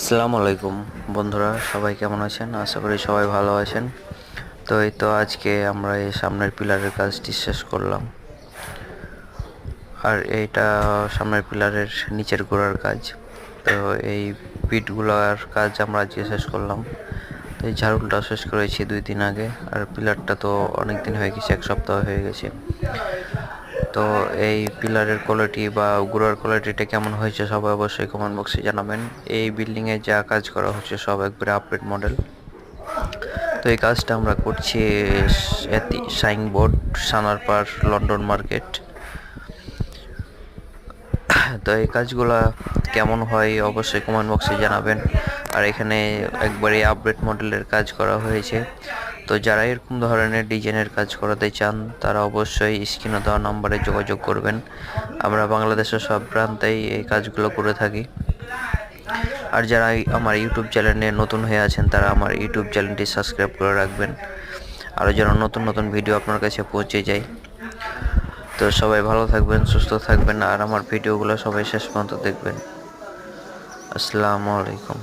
আসসালামু আলাইকুম বন্ধুরা, সবাই কেমন আছেন? আশা করি সবাই ভালো আছেন। তো এই তো আজকে আমরা এই সামনের পিলারের কাজটি শেষ করলাম। আর এইটা সামনের পিলারের নিচের গোড়ার কাজ। তো এই পিটগুলোর কাজ আমরা আজকে শেষ করলাম। তো এই ঝাড়ুলটা শেষ করেছি 2 দিন আগে, আর পিলারটা তো অনেক দিন হয়ে গেছে, 1 সপ্তাহ হয়ে গেছে। তো এই পিলারের কোয়ালিটি বা গোড়ার কোয়ালিটিটা কেমন হয়েছে সবাই অবশ্যই কমেন্ট বক্সে জানাবেন। এই বিল্ডিংয়ে যা কাজ করা হচ্ছে সব একবারে আপডেট মডেল। তো এই কাজটা আমরা করছি সাইনবোর্ড, সানারপাড়, লন্ডন মার্কেট। তো এই কাজগুলা কেমন হয় অবশ্যই কমেন্ট বক্সে জানাবেন। আর এখানে একবারে আপডেট মডেলের কাজ করা হয়েছে। তো যারা এরকম ধরনের ডিজাইনের কাজ করাতে চান তারা অবশ্যই স্ক্রিনে দেওয়া নাম্বারে যোগাযোগ করবেন। আমরা বাংলাদেশের সব প্রান্তেই এই কাজগুলো করে থাকি। আর যারা আমার ইউটিউব চ্যানেলে নতুন হয়ে আছেন তারা আমার ইউটিউব চ্যানেলটি সাবস্ক্রাইব করে রাখবেন, আরও যেন নতুন নতুন ভিডিও আপনার কাছে পৌঁছে যায়। তো সবাই ভালো থাকবেন, সুস্থ থাকবেন, আর আমার ভিডিওগুলো সবাই শেষ পর্যন্ত দেখবেন। আসসালামু আলাইকুম।